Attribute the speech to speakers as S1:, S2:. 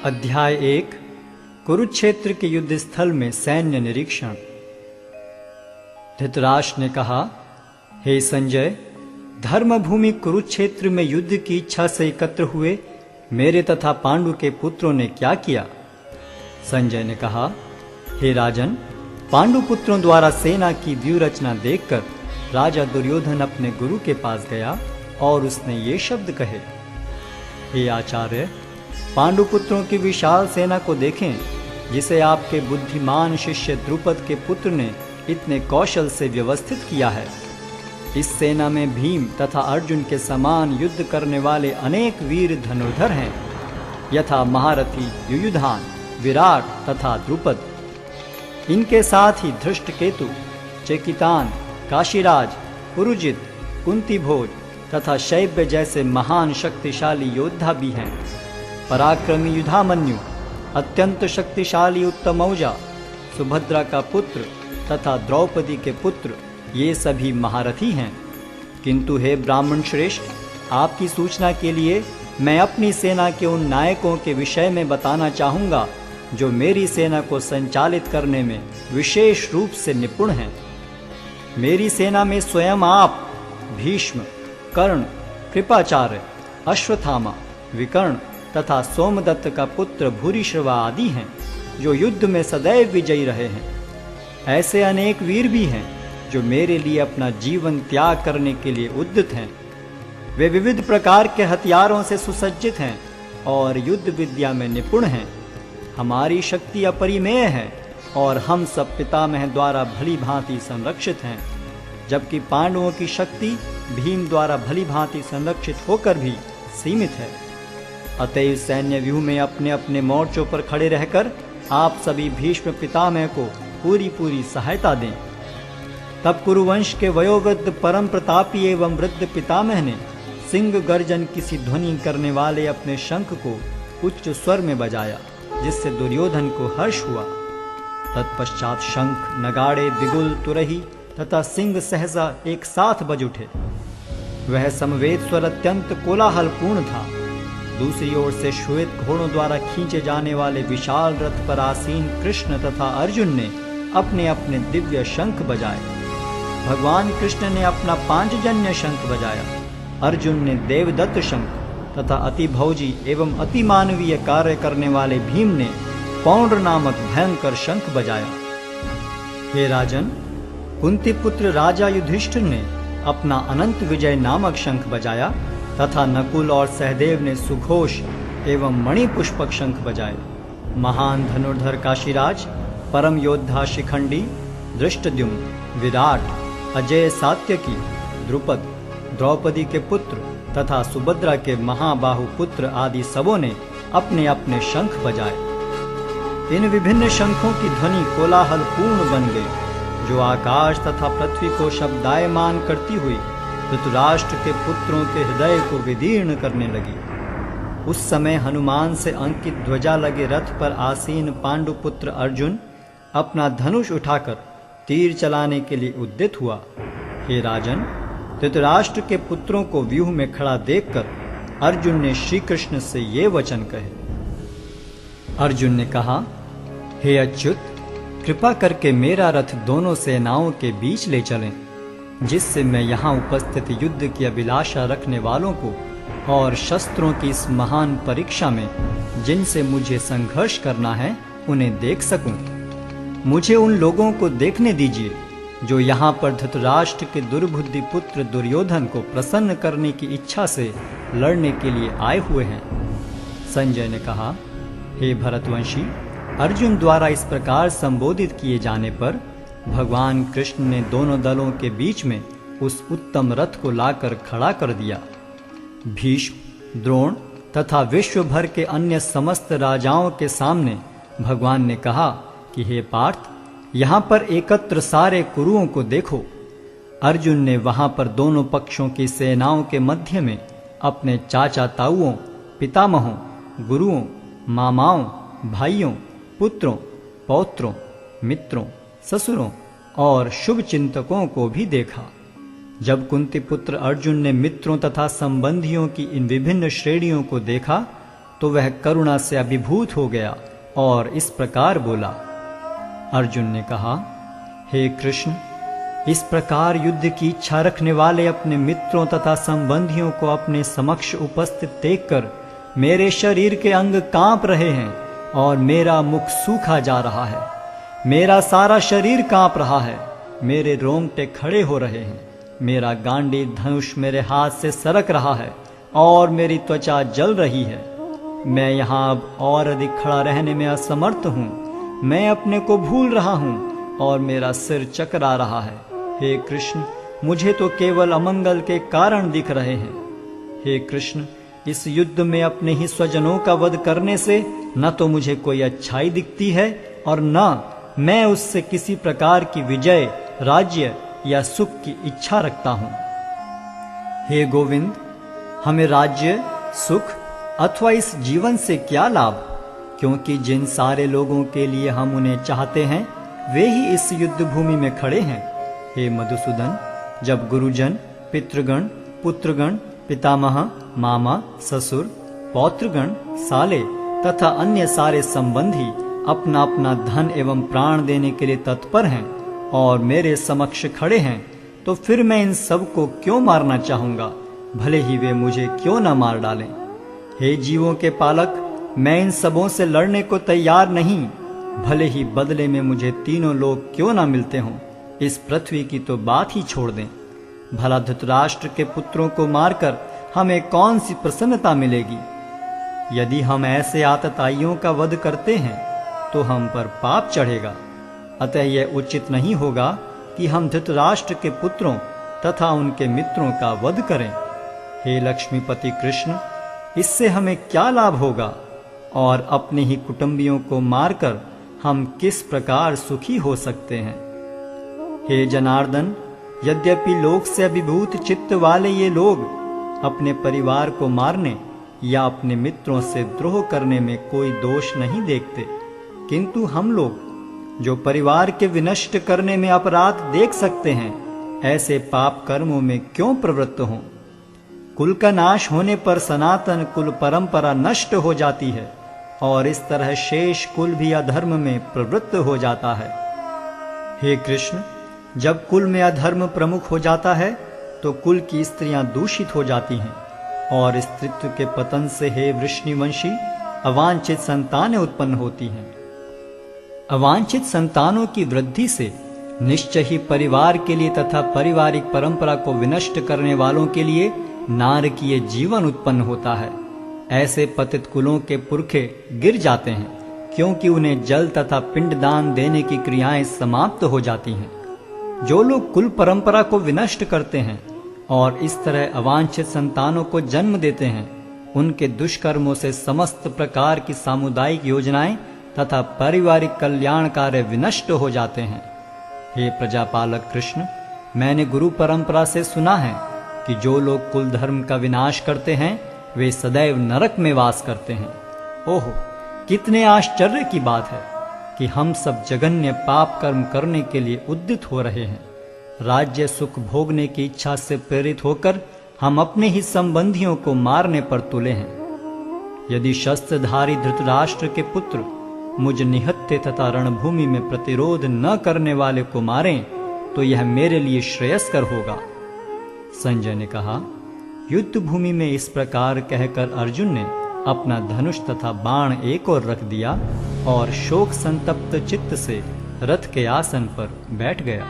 S1: अध्याय 1 कुरुक्षेत्र के युद्ध स्थल में सैन्य निरीक्षण। धृतराष्ट्र ने कहा, हे संजय, धर्मभूमि कुरुक्षेत्र में युद्ध की इच्छा से एकत्र हुए मेरे तथा पांडु के पुत्रों ने क्या किया? संजय ने कहा, हे राजन, पांडु पुत्रों द्वारा सेना की व्यूह रचना देखकर राजा दुर्योधन अपने गुरु के पास गया और उसने ये शब्द कहे, हे आचार्य, पांडु पुत्रों की विशाल सेना को देखें, जिसे आपके बुद्धिमान शिष्य द्रुपद के पुत्र ने इतने कौशल से व्यवस्थित किया है। इस सेना में भीम तथा अर्जुन के समान युद्ध करने वाले अनेक वीर धनुर्धर हैं, यथा महारथी युयुधान, विराट तथा द्रुपद। इनके साथ ही धृष्टकेतु, चेकितान, काशीराज, पुरुजित, कुंतीभोज तथा शैब्य जैसे महान शक्तिशाली योद्धा भी हैं। पराक्रमी युधामन्यु, अत्यंत शक्तिशाली उत्तमौजा, सुभद्रा का पुत्र तथा द्रौपदी के पुत्र, ये सभी महारथी हैं। किंतु हे ब्राह्मण श्रेष्ठ, आपकी सूचना के लिए मैं अपनी सेना के उन नायकों के विषय में बताना चाहूँगा जो मेरी सेना को संचालित करने में विशेष रूप से निपुण हैं। मेरी सेना में स्वयं आप, भीष्म, कर्ण, कृपाचार्य, अश्वत्थामा, विकर्ण तथा सोमदत्त का पुत्र भूरिश्रवा आदि हैं, जो युद्ध में सदैव विजयी रहे हैं। ऐसे अनेक वीर भी हैं जो मेरे लिए अपना जीवन त्याग करने के लिए उद्यत हैं। वे विविध प्रकार के हथियारों से सुसज्जित हैं और युद्ध विद्या में निपुण हैं। हमारी शक्ति अपरिमेय है और हम सब पितामह द्वारा भली भांति संरक्षित हैं, जबकि पांडवों की शक्ति भीम द्वारा भली भांति संरक्षित होकर भी सीमित है। अतएव सैन्य व्यूह में अपने अपने मोर्चों पर खड़े रहकर आप सभी भीष्म पितामह को पूरी सहायता दें। तब कुरुवंश के वयोवृद्ध परम प्रतापी एवं वृद्ध पितामह ने सिंह गर्जन की सी ध्वनि करने वाले अपने शंख को उच्च स्वर में बजाया, जिससे दुर्योधन को हर्ष हुआ। तत्पश्चात शंख, नगाड़े, बिगुल, तुरही तथा सिंह सहसा एक साथ बज उठे। वह समवेत स्वर अत्यंत कोलाहलपूर्ण था। दूसरी ओर से श्वेत घोड़ों द्वारा खींचे जाने वाले विशाल रथ पर आसीन कृष्ण तथा अर्जुन ने अपने अपने दिव्य शंख बजाए। भगवान कृष्ण ने अपना पांचजन्य शंख बजाया, अर्जुन ने देवदत्त शंख तथा अति भौजी एवं अति मानवीय कार्य करने वाले भीम ने पौंड्र नामक भयंकर शंख बजाया। हे राजन, कुंती पुत्र राजा युधिष्ठिर ने अपना अनंत विजय नामक शंख बजाया तथा नकुल और सहदेव ने सुघोष एवं मणिपुष्पक शंख बजाए। महान धनुर्धर काशीराज, परम योद्धा शिखंडी, धृष्टद्युम्न, विराट, अजय सात्यकी, द्रुपद, द्रौपदी के पुत्र तथा सुभद्रा के महाबाहु पुत्र आदि सबों ने अपने अपने शंख बजाए। इन विभिन्न शंखों की ध्वनि कोलाहल पूर्ण बन गई, जो आकाश तथा पृथ्वी को शब्दायमान करती हुई धृतराष्ट्र के पुत्रों के हृदय को विदीर्ण करने लगी। उस समय हनुमान से अंकित ध्वजा लगे रथ पर आसीन पांडु पुत्र अर्जुन अपना धनुष उठाकर तीर चलाने के लिए उद्यत हुआ। हे राजन, धृतराष्ट्र के पुत्रों को व्यूह में खड़ा देखकर अर्जुन ने श्री कृष्ण से ये वचन कहे। अर्जुन ने कहा, हे अच्युत, कृपा करके मेरा रथ दोनों सेनाओं के बीच ले चलें, जिससे मैं यहाँ उपस्थित युद्ध की अभिलाषा रखने वालों को और शस्त्रों की इस महान परीक्षा में जिनसे मुझे संघर्ष करना है उन्हें देख सकूं। मुझे उन लोगों को देखने दीजिए जो यहाँ पर धृतराष्ट्र के दुर्बुद्धि पुत्र दुर्योधन को प्रसन्न करने की इच्छा से लड़ने के लिए आए हुए हैं। संजय ने कहा, हे भरतवंशी, अर्जुन द्वारा इस प्रकार संबोधित किए जाने पर भगवान कृष्ण ने दोनों दलों के बीच में उस उत्तम रथ को लाकर खड़ा कर दिया। भीष्म, द्रोण तथा विश्व भर के अन्य समस्त राजाओं के सामने भगवान ने कहा कि हे पार्थ, यहाँ पर एकत्र सारे कुरुओं को देखो। अर्जुन ने वहाँ पर दोनों पक्षों की सेनाओं के मध्य में अपने चाचा ताऊओं, पितामहों, गुरुओं, मामाओं, भाइयों, पुत्रों, पौत्रों, मित्रों, ससुरों और शुभ चिंतकों को भी देखा। जब कुंती पुत्र अर्जुन ने मित्रों तथा संबंधियों की इन विभिन्न श्रेणियों को देखा तो वह करुणा से अभिभूत हो गया और इस प्रकार बोला। अर्जुन ने कहा, हे कृष्ण, इस प्रकार युद्ध की इच्छा रखने वाले अपने मित्रों तथा संबंधियों को अपने समक्ष उपस्थित देखकर मेरे शरीर के अंग कांप रहे हैं और मेरा मुख सूखा जा रहा है। मेरा सारा शरीर कांप रहा है, मेरे रोंगटे खड़े हो रहे हैं, मेरा गांडीव धनुष मेरे हाथ से सरक रहा है और मेरी त्वचा जल रही है। मैं यहाँ अब और अधिक खड़ा रहने में असमर्थ हूँ। मैं अपने को भूल रहा हूँ और मेरा सिर चकरा रहा है। हे कृष्ण, मुझे तो केवल अमंगल के कारण दिख रहे हैं। हे कृष्ण, इस युद्ध में अपने ही स्वजनों का वध करने से न तो मुझे कोई अच्छाई दिखती है और न मैं उससे किसी प्रकार की विजय, राज्य या सुख की इच्छा रखता हूँ। हे गोविंद, हमें राज्य, सुख अथवा इस जीवन से क्या लाभ, क्योंकि जिन सारे लोगों के लिए हम उन्हें चाहते हैं वे ही इस युद्ध भूमि में खड़े हैं। हे मधुसूदन, जब गुरुजन, पितृगण, पुत्रगण, पितामह, मामा, ससुर, पौत्रगण, साले तथा अन्य सारे संबंधी अपना अपना धन एवं प्राण देने के लिए तत्पर हैं और मेरे समक्ष खड़े हैं, तो फिर मैं इन सब को क्यों मारना चाहूंगा, भले ही वे मुझे क्यों न मार डालें। हे जीवों के पालक, मैं इन सबों से लड़ने को तैयार नहीं, भले ही बदले में मुझे तीनों लोग क्यों न मिलते हों। इस पृथ्वी की तो बात ही छोड़ दें। भला धृतराष्ट्र के पुत्रों को मारकर हमें कौन सी प्रसन्नता मिलेगी। यदि हम ऐसे आतताइयों का वध करते हैं तो हम पर पाप चढ़ेगा। अतः यह उचित नहीं होगा कि हम धृतराष्ट्र के पुत्रों तथा उनके मित्रों का वध करें। हे लक्ष्मीपति कृष्ण, इससे हमें क्या लाभ होगा और अपने ही कुटुंबियों को मारकर हम किस प्रकार सुखी हो सकते हैं। हे जनार्दन, यद्यपि लोक से अभिभूत चित्त वाले ये लोग अपने परिवार को मारने या अपने मित्रों से द्रोह करने में कोई दोष नहीं देखते, किंतु हम लोग जो परिवार के विनष्ट करने में अपराध देख सकते हैं, ऐसे पाप कर्मों में क्यों प्रवृत्त हों। कुल का नाश होने पर सनातन कुल परंपरा नष्ट हो जाती है और इस तरह शेष कुल भी अधर्म में प्रवृत्त हो जाता है। हे कृष्ण, जब कुल में अधर्म प्रमुख हो जाता है तो कुल की स्त्रियां दूषित हो जाती हैं और स्त्रीत्व के पतन से हे वृष्णिवंशी अवांछित संतानें उत्पन्न होती हैं। अवांछित संतानों की वृद्धि से निश्चय ही परिवार के लिए तथा पारिवारिक परंपरा को विनष्ट करने वालों के लिए नारकीय जीवन उत्पन्न होता है। ऐसे पतित कुलों के पुरखे गिर जाते हैं, क्योंकि उन्हें जल तथा पिंडदान देने की क्रियाएं समाप्त हो जाती हैं। जो लोग कुल परंपरा को विनष्ट करते हैं और इस तरह अवांछित संतानों को जन्म देते हैं, उनके दुष्कर्मों से समस्त प्रकार की सामुदायिक योजनाएं तथा पारिवारिक कल्याण कार्य विनष्ट हो जाते हैं। हे प्रजापालक कृष्ण, मैंने गुरु परंपरा से सुना है कि जो लोग कुल धर्म का विनाश करते हैं वे सदैव नरक में वास करते हैं। ओहो, कितने आश्चर्य की बात है कि हम सब जघन्य पाप कर्म करने के लिए उद्यत हो रहे हैं। राज्य सुख भोगने की इच्छा से प्रेरित होकर हम अपने ही संबंधियों को मारने पर तुले हैं। यदि शस्त्रधारी धृतराष्ट्र के पुत्र मुझ निहत्थे तथा रणभूमि में प्रतिरोध न करने वाले को मारें तो यह मेरे लिए श्रेयस्कर होगा। संजय ने कहा, युद्ध भूमि में इस प्रकार कहकर अर्जुन ने अपना धनुष तथा बाण एक ओर रख दिया और शोक संतप्त चित्त से रथ के आसन पर बैठ गया।